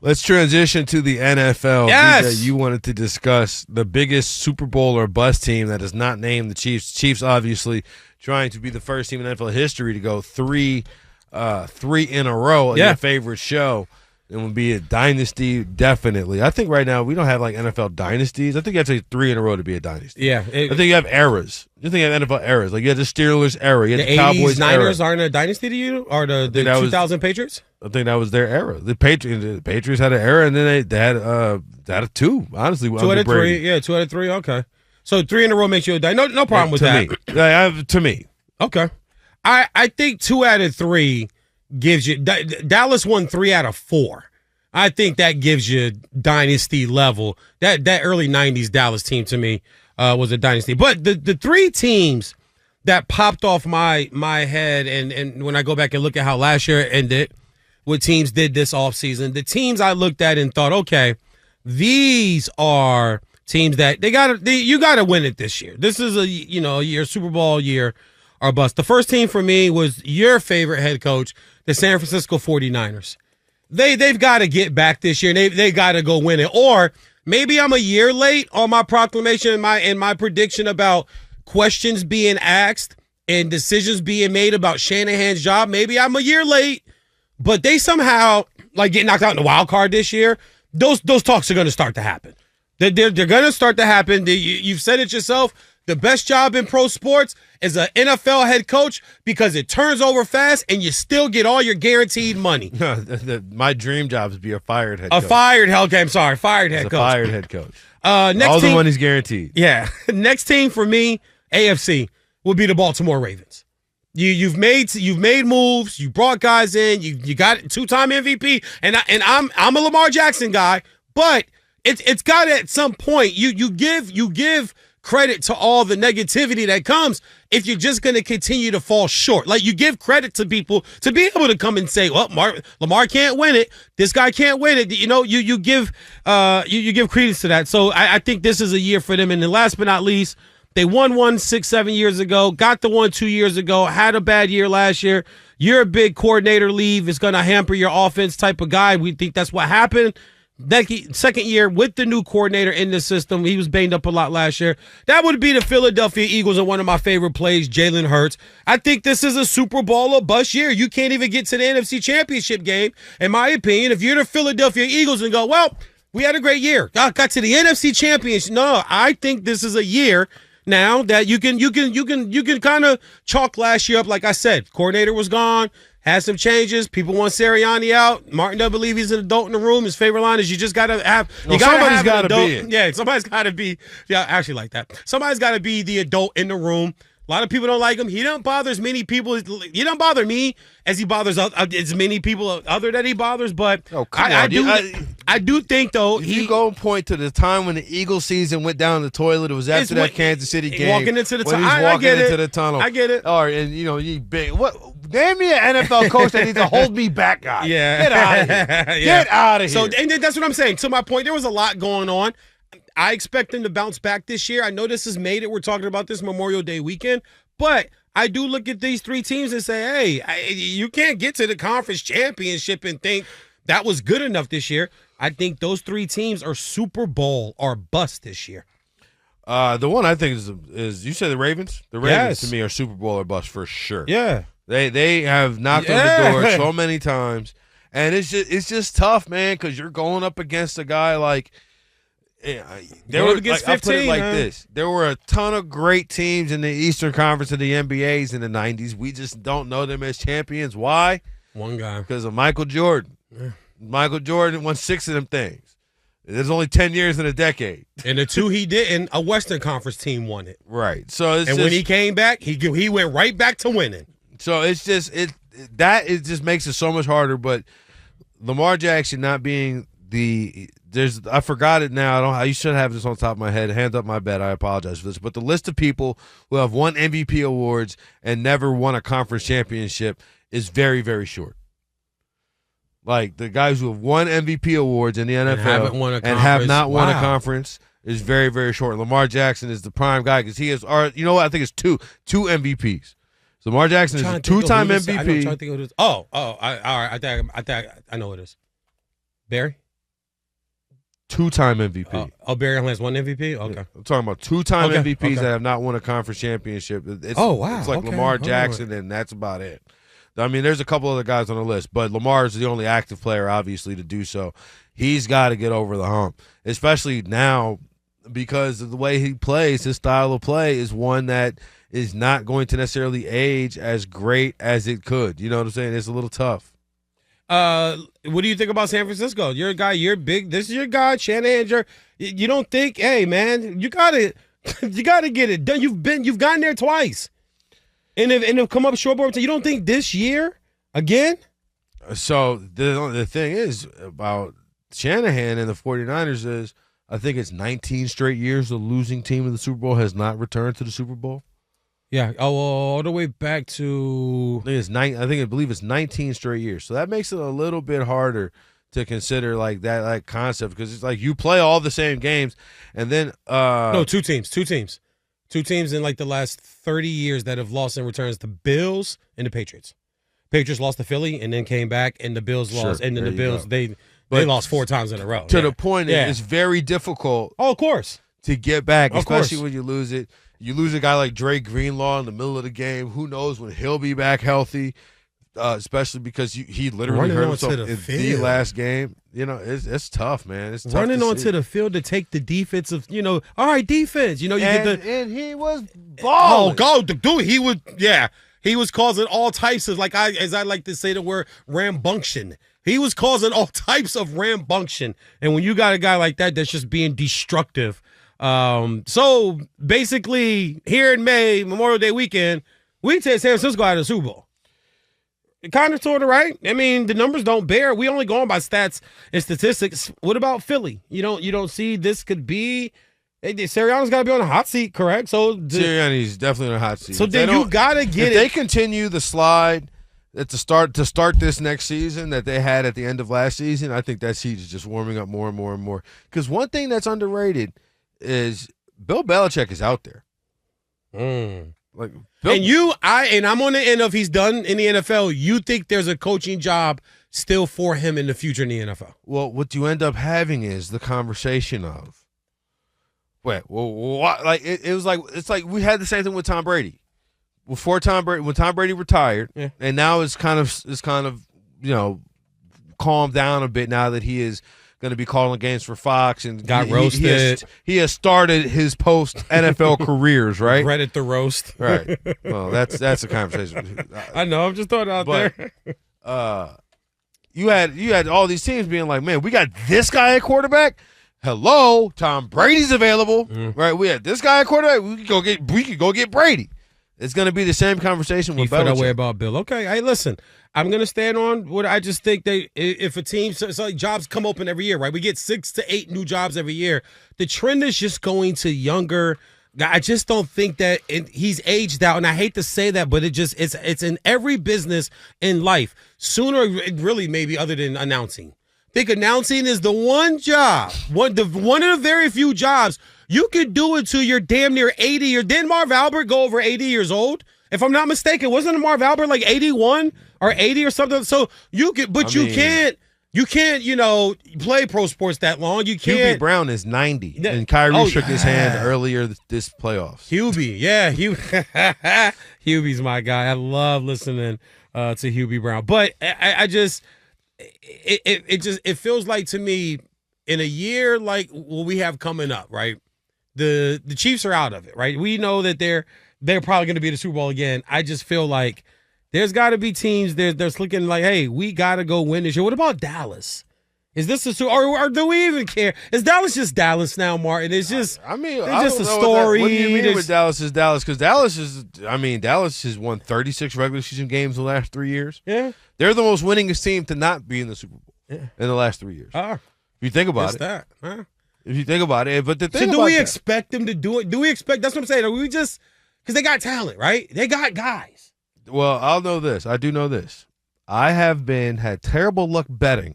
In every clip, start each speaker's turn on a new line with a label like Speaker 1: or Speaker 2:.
Speaker 1: Let's transition to the NFL.
Speaker 2: Yes.
Speaker 1: BJ, you wanted to discuss the biggest Super Bowl or bust team that is not named the Chiefs. Chiefs obviously trying to be the first team in NFL history to go three in a row in your favorite show. It would be a dynasty, definitely. I think right now we don't have like NFL dynasties. I think you have to say 3 in a row to be a dynasty.
Speaker 2: Yeah.
Speaker 1: I think you have eras. You think you have NFL eras. Like you had the Steelers era. You had the
Speaker 2: 80s,
Speaker 1: Cowboys
Speaker 2: Niners
Speaker 1: era.
Speaker 2: aren't a dynasty to you? Or the 2000 Patriots?
Speaker 1: I think that was their era. The Patriots had an era, and then they had a 2, honestly.
Speaker 2: 2 out of 3. Yeah, 2 out of 3. Okay. So 3 in a row makes you a dynasty. No problem with that.
Speaker 1: To me.
Speaker 2: Okay. I think 2 out of 3 gives you Dallas won 3 out of 4. I think that gives you dynasty level. That early 90s Dallas team to me was a dynasty. But the 3 teams that popped off my head and when I go back and look at how last year ended, what teams did this offseason, the teams I looked at and thought, okay, these are teams that you gotta win it this year. This is a year Super Bowl year or bust. The first team for me was your favorite head coach, the San Francisco 49ers. They've got to get back this year. They got to go win it. Or maybe I'm a year late on my proclamation and my prediction about questions being asked and decisions being made about Shanahan's job. Maybe I'm a year late, but they somehow like get knocked out in the wild card this year. Those talks are going to start to happen. They're going to start to happen. You've said it yourself. The best job in pro sports is an NFL head coach because it turns over fast and you still get all your guaranteed money.
Speaker 1: My dream job is to be a fired head coach.
Speaker 2: Fired head coach. Fired head coach. All
Speaker 1: the money's guaranteed.
Speaker 2: Yeah. Next team for me, AFC, would be the Baltimore Ravens. You've made moves. You brought guys in. You got 2-time MVP, and I'm a Lamar Jackson guy, but it's got to, at some point you give credit to all the negativity that comes if you're just going to continue to fall short. Like you give credit to people to be able to come and say, well, Lamar can't win it. This guy can't win it. You give credence to that. So I think this is a year for them. And then last but not least, they won 6-7 years ago, got the 1 2 years ago, had a bad year last year. You're a big coordinator leave. It's going to hamper your offense type of guy. We think that's what happened. Second year with the new coordinator in the system, he was banged up a lot last year. That would be the Philadelphia Eagles and one of my favorite plays, Jalen Hurts. I think this is a Super Bowl or bust year. You can't even get to the NFC Championship game, in my opinion. If you're the Philadelphia Eagles and go, well, we had a great year, got to the NFC Championship. No, I think this is a year now that you can kind of chalk last year up. Like I said, coordinator was gone. Had some changes. People want Sirianni out. Martin doesn't believe he's an adult in the room. His favorite line is, "You just gotta have."
Speaker 1: Somebody's got to be it.
Speaker 2: Yeah, somebody's got to be. Yeah, I actually like that. Somebody's got to be the adult in the room. A lot of people don't like him. He don't bother as many people. He don't bother me as he bothers as many people other that he bothers. But I do think though.
Speaker 1: You go and point to the time when the Eagles season went down the toilet. It was after that Kansas City game.
Speaker 2: Walking into the tunnel.
Speaker 1: I get into the tunnel.
Speaker 2: I get it.
Speaker 1: All right, and you big what? Name me an NFL coach that needs a hold me back guy.
Speaker 2: Yeah,
Speaker 1: get out of here. Get out of here.
Speaker 2: So and that's what I'm saying. To my point, there was a lot going on. I expect them to bounce back this year. I know this has made it. We're talking about this Memorial Day weekend, but I do look at these 3 teams and say, hey, you can't get to the conference championship and think that was good enough this year. I think those 3 teams are Super Bowl or bust this year.
Speaker 1: The one I think is you said the Ravens. The Ravens to me are Super Bowl or bust for sure.
Speaker 2: Yeah,
Speaker 1: they have knocked on the door so many times, and it's just tough, man, because you're going up against a guy like. I put it like this. There were a ton of great teams in the Eastern Conference of the NBAs in the 90s. We just don't know them as champions. Why?
Speaker 2: One guy.
Speaker 1: Because of Michael Jordan. Yeah. Michael Jordan won 6 of them things. There's only 10 years in a decade.
Speaker 2: And the 2 he didn't, a Western Conference team won it.
Speaker 1: Right. So
Speaker 2: when he came back, he went right back to winning.
Speaker 1: So it just makes it so much harder. But Lamar Jackson not being I forgot it now. I should have this on top of my head. Hands up my bed. I apologize for this. But the list of people who have won MVP awards and never won a conference championship is very, very short. Like the guys who have won MVP awards in the NFL and have not won a conference is very, very short. Lamar Jackson is the prime guy because he is. You know what? I think it's two MVPs. So Lamar Jackson is a 2-time MVP.
Speaker 2: I'm trying to think of this. All right. I know it is. Barry?
Speaker 1: Two-time MVP.
Speaker 2: Barry only has one MVP? Okay.
Speaker 1: I'm talking about two-time
Speaker 2: Okay,
Speaker 1: MVPs
Speaker 2: okay.
Speaker 1: that have not won a conference championship. It's,
Speaker 2: wow.
Speaker 1: It's like
Speaker 2: Okay.
Speaker 1: Lamar
Speaker 2: Hold
Speaker 1: Jackson, and that's about it. I mean, there's a couple other guys on the list, but Lamar is the only active player, obviously, to do so. He's got to get over the hump, especially now because of the way he plays. His style of play is one that is not going to necessarily age as great as it could. You know what I'm saying? It's a little tough.
Speaker 2: What do you think about San Francisco? You're a guy. You're big. This is your guy, Shanahan. You don't think, hey man, you gotta get it done. You've gotten there twice, and have come up short. You don't think this year again?
Speaker 1: So the thing is about Shanahan and the 49ers is I think it's 19 straight years the losing team in the Super Bowl has not returned to the Super Bowl.
Speaker 2: Yeah. Oh, all the way back to
Speaker 1: I believe it's 19 straight years. So that makes it a little bit harder to consider like that like concept because it's like you play all the same games and then
Speaker 2: no, two teams in like the last 30 years that have lost in returns: the Bills and the Patriots. Patriots lost to Philly and then came back, and the Bills lost, and then the Bills they lost 4 times in a row.
Speaker 1: To the point, it's very difficult.
Speaker 2: Oh, of course,
Speaker 1: to get back, especially
Speaker 2: course.
Speaker 1: when you lose it. You lose a guy like Drake Greenlaw in the middle of the game. Who knows when he'll be back healthy? Especially because he literally hurt himself in the last game. You know, it's tough, man. It's tough
Speaker 2: running onto
Speaker 1: see.
Speaker 2: the field to take the defensive. All right, defense. You get
Speaker 1: and he was balling.
Speaker 2: Oh, go, dude. He was, he was causing all types of as I like to say the word rambunction. He was causing all types of rambunction, and when you got a guy like that that's just being destructive. So basically, here in May, Memorial Day weekend, we take San Francisco out of the Super Bowl. Kind of, sort of, right? I mean, the numbers don't bear. We only going by stats and statistics. What about Philly? You don't see this could be. Sirianni's got to be on the hot seat, correct? So
Speaker 1: Sirianni's definitely on the hot seat.
Speaker 2: So then you got to get
Speaker 1: if they continue the slide at the start this next season that they had at the end of last season, I think that seat is just warming up more and more and more. Because one thing that's underrated is Bill Belichick is out there. Like I'm on the end of he's done in the NFL. You think there's a coaching job still for him in the future in the NFL? Well, what you end up having is the conversation of, wait, well, what? Like it's like we had the same thing with Tom Brady. When Tom Brady retired, and now it's kind of calmed down a bit now that he is going to be calling games for Fox and
Speaker 2: got roasted.
Speaker 1: He has started his post NFL careers, right?
Speaker 2: Reddit the roast,
Speaker 1: right? Well, that's a conversation.
Speaker 2: I know. I'm just throwing it out there.
Speaker 1: You had all these teams being like, man, we got this guy at quarterback. Hello, Tom Brady's available, right? We had this guy at quarterback. We could go get Brady. It's going to be the same conversation with Belichick.
Speaker 2: You feel that way about Bill. Okay, hey, listen, I'm going to stand on what I just think if a team, so like jobs come open every year, right? We get 6 to 8 new jobs every year. The trend is just going to younger. I just don't think that he's aged out, and I hate to say that, but it's in every business in life. Sooner, really, maybe other than announcing. I think announcing is the one job, one of the very few jobs you could do it till you're damn near 80. Or didn't Marv Albert go over 80 years old? If I'm not mistaken, wasn't Marv Albert like 81 or 80 or something? So you could, but you can't, play pro sports that long. You can't.
Speaker 1: Hubie Brown is 90, and Kyrie shook his hand earlier this playoffs.
Speaker 2: Hubie, Hubie's my guy. I love listening to Hubie Brown, but I just. It feels like to me in a year like what we have coming up, right? The Chiefs are out of it, right? We know that they're probably going to be in the Super Bowl again. I just feel like there's got to be teams they're looking like, hey, we got to go win this year. What about Dallas? Is this or do we even care? Is Dallas just Dallas now, Martin? It's just just a story.
Speaker 1: What do you mean with Dallas is Dallas? Because Dallas has won 36 regular season games in the last 3 years.
Speaker 2: Yeah.
Speaker 1: They're the most winningest team to not be in the Super Bowl in the last 3 years. If you think about it. If you think about it. But the thing
Speaker 2: do we expect them to do it? Do we expect – that's what I'm saying. Are we just – because they got talent, right? They got guys.
Speaker 1: Well, I'll know this. I do know this. I have had terrible luck betting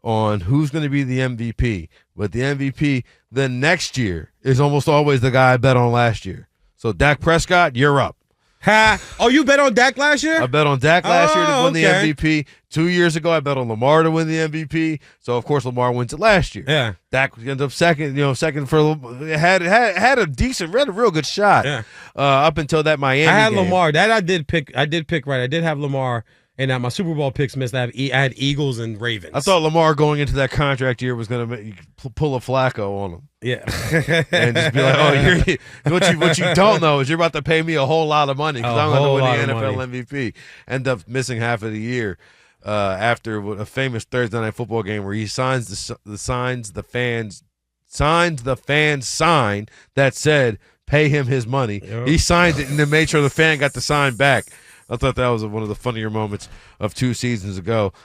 Speaker 1: on who's going to be the MVP. But the MVP the next year is almost always the guy I bet on last year. So Dak Prescott, you're up.
Speaker 2: Ha! Oh, you bet on Dak last year?
Speaker 1: I bet on Dak last year to win the
Speaker 2: okay.
Speaker 1: MVP. 2 years ago, I bet on Lamar to win the MVP. So of course, Lamar wins it last year.
Speaker 2: Yeah.
Speaker 1: Dak ended up second. Second for had a decent, had a real good shot.
Speaker 2: Yeah.
Speaker 1: Up until that Miami.
Speaker 2: I had
Speaker 1: game.
Speaker 2: Lamar. That I did pick right. I did have Lamar, and my Super Bowl picks missed. I had Eagles and Ravens.
Speaker 1: I thought Lamar going into that contract year was going to pull a Flacco on him.
Speaker 2: Yeah.
Speaker 1: And just be like, oh, what you don't know is you're about to pay me a whole lot of money because I'm going to win the NFL MVP. End up missing half of the year after a famous Thursday Night Football game where he signs the fans sign that said pay him his money.
Speaker 2: Yep.
Speaker 1: He signed it and then made sure the fan got the sign back. I thought that was one of the funnier moments of 2 seasons ago.